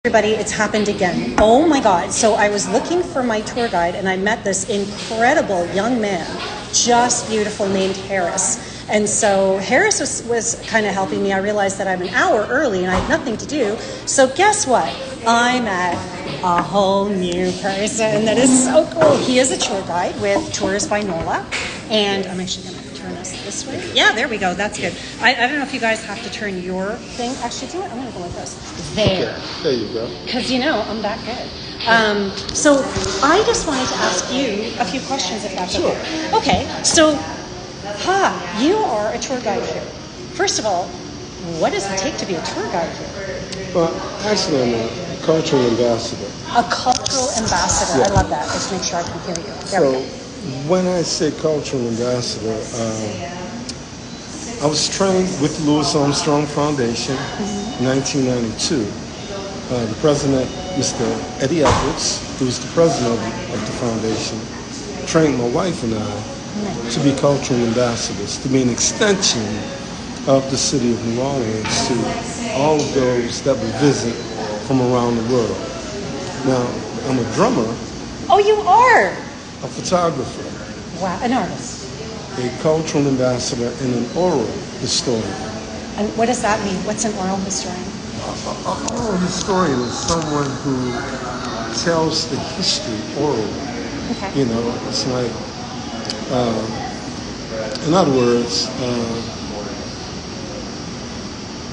Everybody, it's happened again. Oh my God. So I was looking for my tour guide and I met this incredible young man, just beautiful, named Harris. And so Harris was kind of helping me. I realized that I'm an hour early and I had nothing to do. So guess what? I met a whole new person that is so cool. He is a tour guide with Tours by Nola. And I'm actually going to turn us this way. Yeah, there we go. That's good. I don't know if you guys have to turn your thing. Actually, do it. I'm going to go like this. There. Okay, there you go. Because, I'm that good. So I just wanted to ask you a few questions, if that's sure. Okay. So, you are a tour guide here. First of all, what does it take to be a tour guide here? Well, actually, I'm a cultural ambassador. A cultural ambassador. Yeah. I love that. Just make sure I can hear you. There we go. When I say cultural ambassador, I was trained with the Louis Armstrong Foundation in 1992. The president, Mr. Eddie Edwards, who was the president of the foundation, trained my wife and I to be cultural ambassadors, to be an extension of the city of New Orleans to all of those that would visit from around the world. Now, I'm a drummer. Oh, you are? A photographer. Wow, an artist. A cultural ambassador and an oral historian. And what does that mean? What's an oral historian? An oral historian is someone who tells the history orally. Okay. It's like, in other words,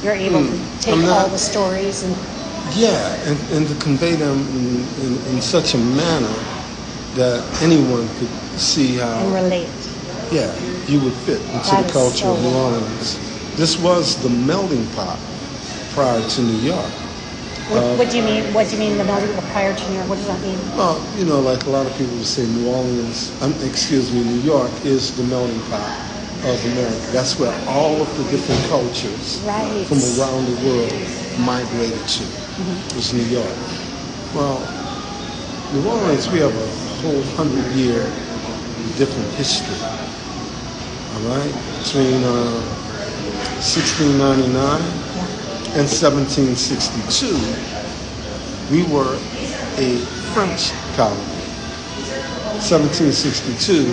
you're able to take all the stories and... Yeah, and to convey them in such a manner that anyone could see how... And relate. Yeah, you would fit into the culture of New Orleans. This was the melting pot prior to New York. What do you mean? What do you mean the melting pot prior to New York? What does that mean? Well, like a lot of people would say, New York is the melting pot of America. That's where all of the different cultures from around the world migrated to. Was New York. Well, New Orleans, we have a whole 100-year different history. All right, between 1699 and 1762, we were a French colony. 1762,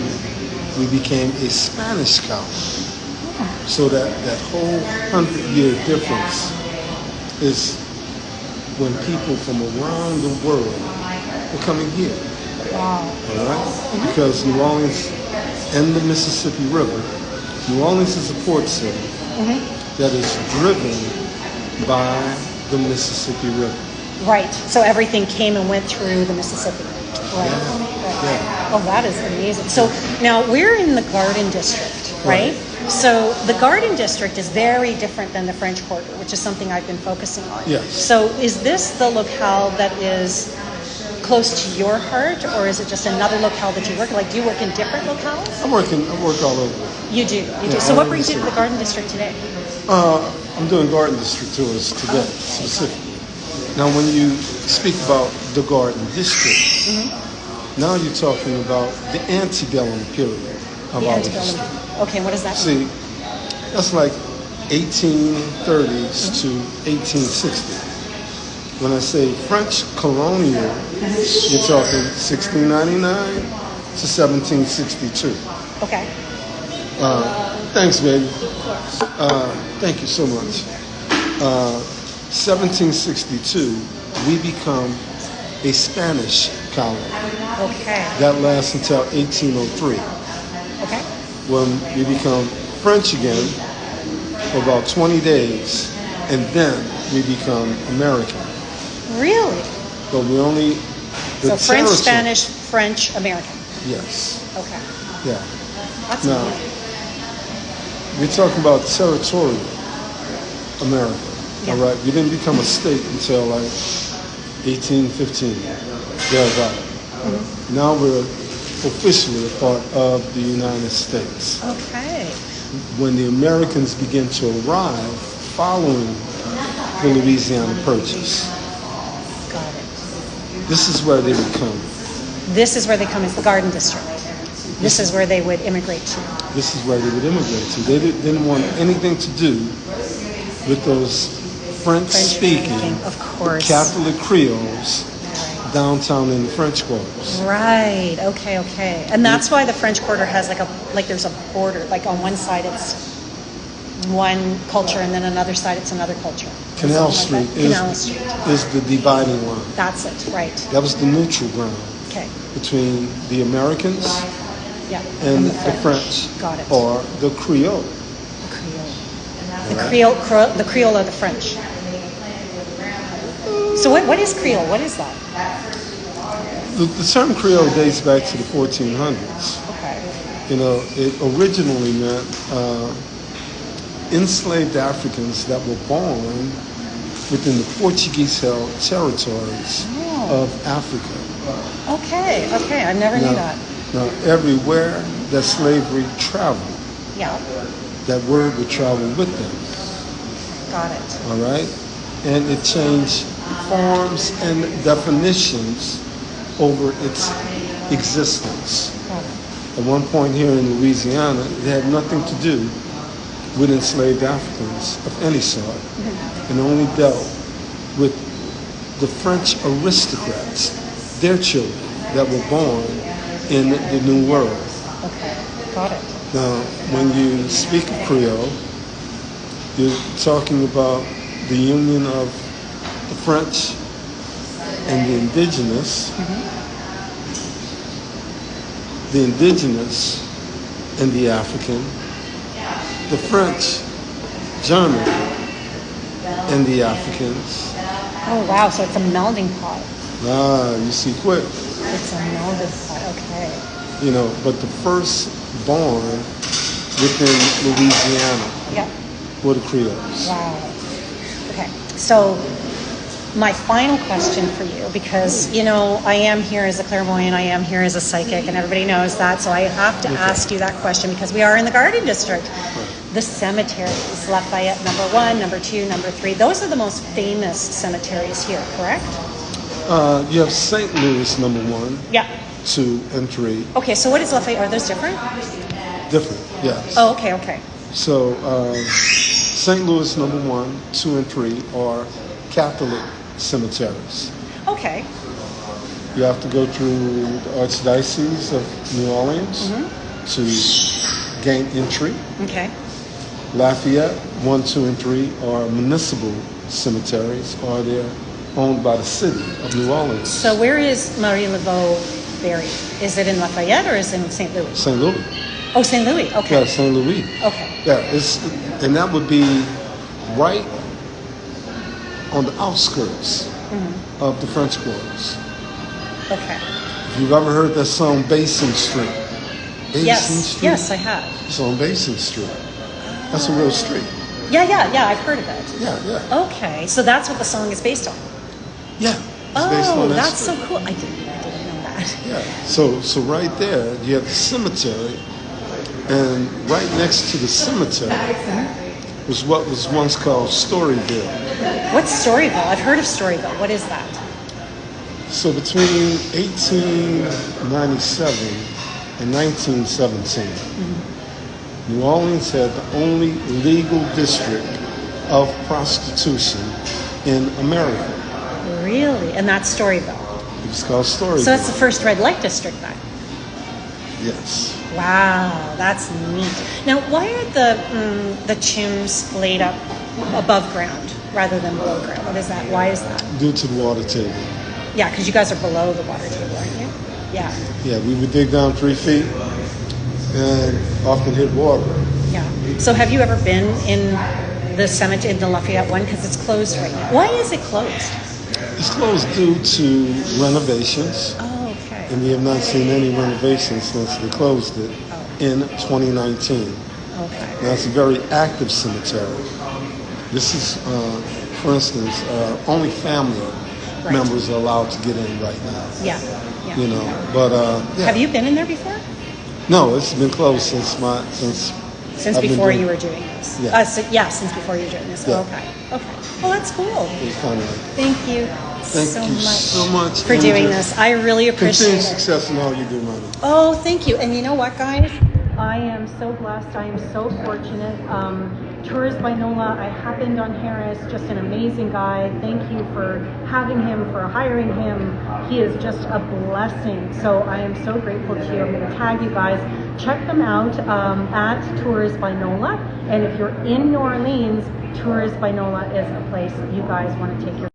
we became a Spanish colony. So that whole 100-year difference is when people from around the world were coming here. Wow. All right? Because New Orleans and the Mississippi River, New Orleans is a port city that is driven by the Mississippi River. Right. So everything came and went through the Mississippi. Right. Yeah. Oh, that is amazing. So now we're in the Garden District, right? So the Garden District is very different than the French Quarter, which is something I've been focusing on. Yes. So is this the locale that is close to your heart, or is it just another locale that you work? Like, do you work in different locales? I work all over. You do. Yeah, So what brings you to the Garden District today? I'm doing Garden District tours today, specifically. Now, when you speak about the Garden District, now you're talking about the antebellum period of our history. Okay, what does that mean? See, that's like 1830s to 1860. When I say French colonial, you're talking 1699 to 1762. Okay. Thanks, baby. Thank you so much. 1762, we become a Spanish colony. Okay. That lasts until 1803. Okay. When we become French again for about 20 days, and then we become American. Really? But we only... So French, Spanish, French, American. Yes. Okay. Yeah. That's now, amazing. we're talking about territorial America. Yeah. All right? We didn't become a state until like 1815. Thereabout. Now we're officially a part of the United States. Okay. When the Americans begin to arrive following the Louisiana Purchase. Got it. This is where they would come. This is where they come, is the Garden District. This is where they would immigrate to. This is where they would immigrate to. They didn't want anything to do with those French-speaking of course. Catholic Creoles downtown in the French quarters. Right. Okay. Okay. And that's why the French Quarter has there's a border. Like on one side it's one culture, and then another side it's another culture. Canal Street is the dividing line. That's it. Right. That was the neutral ground. Okay. Between the Americans Yeah. and the French. Got it. Or the Creole. The Creole of the French. So what is Creole? What is that? The term Creole dates back to the 1400s. Okay. You know, it originally meant enslaved Africans that were born within the Portuguese-held territories of Africa. Okay. Okay. I never knew that. Now, everywhere that slavery traveled, that word would travel with them. Got it. All right? And it changed forms and definitions over its existence. Got it. At one point here in Louisiana, it had nothing to do with enslaved Africans of any sort, and only dealt with the French aristocrats, their children that were born in the New World. Okay, got it. Now, when you speak of Creole, you're talking about the union of the French and the indigenous, and the African, the French, German, and the Africans. Oh wow, so it's a melding pot. You see quick. It's a melding pot, okay. You know, but the first born within Louisiana were the Creoles. Wow. Okay, so my final question for you, because, you know, I am here as a clairvoyant, I am here as a psychic, and everybody knows that, so I have to ask you that question because we are in the Garden District. The cemeteries, Lafayette number 1, number 2, number 3, those are the most famous cemeteries here, correct? You have St. Louis number 1, Yeah. 2, and 3. Okay, so what is Lafayette? Are those different? Different, yes. Oh, okay, okay. So St. Louis number 1, 2, and 3 are Catholic cemeteries. Okay. You have to go through the Archdiocese of New Orleans to gain entry. Okay. Lafayette 1, 2, and 3 are municipal cemeteries, or they're owned by the city of New Orleans. So where is Marie Laveau buried? Is it in Lafayette or is it in St. Louis? St. Louis. Oh, St. Louis. Okay. Yeah, St. Louis. Okay. Yeah, and that would be right on the outskirts of the French quarters. Okay. If you've ever heard that song Basin Street. Basin Street? Yes, I have. It's on Basin Street. That's a real street. Yeah, I've heard of it. Yeah. Okay, so that's what the song is based on. Yeah. It's based on that that's street. so cool. I didn't know that. Yeah. So right there, you have the cemetery, and right next to the cemetery was what was once called Storyville. What's Storyville? I've heard of Storyville. What is that? So between 1897 and 1917, New Orleans had the only legal district of prostitution in America. Really? And that's Storyville. It was called Storyville. So that's the first red light district then? Yes. Wow, that's neat. Now, why are the tombs laid up above ground rather than below ground? What is that? Why is that? Due to the water table. Yeah, because you guys are below the water table, aren't you? Yeah. Yeah, we would dig down 3 feet and often hit water. Yeah. So have you ever been in the cemetery, in the Lafayette one? Because it's closed right now. Why is it closed? It's closed due to renovations. Oh, okay. And we have not seen any renovations since they closed it in 2019. Okay. Now, it's a very active cemetery. This is, for instance, only family members are allowed to get in right now. Yeah. You know, but yeah. Have you been in there before? No, it's been closed since before you were doing this. Yeah. Since before you were doing this. Yeah. Okay. Well, that's cool. Thank you so much for doing this. I really appreciate Continued it. success in all you do, Mother. Oh, thank you. And you know what, guys? I am so blessed. I am so fortunate. Tours by Nola. I happened on Harris, just an amazing guy. Thank you for having him, for hiring him. He is just a blessing. So I am so grateful to you. I'm going to tag you guys. Check them out at Tours by Nola. And if you're in New Orleans, Tours by Nola is a place you guys want to take your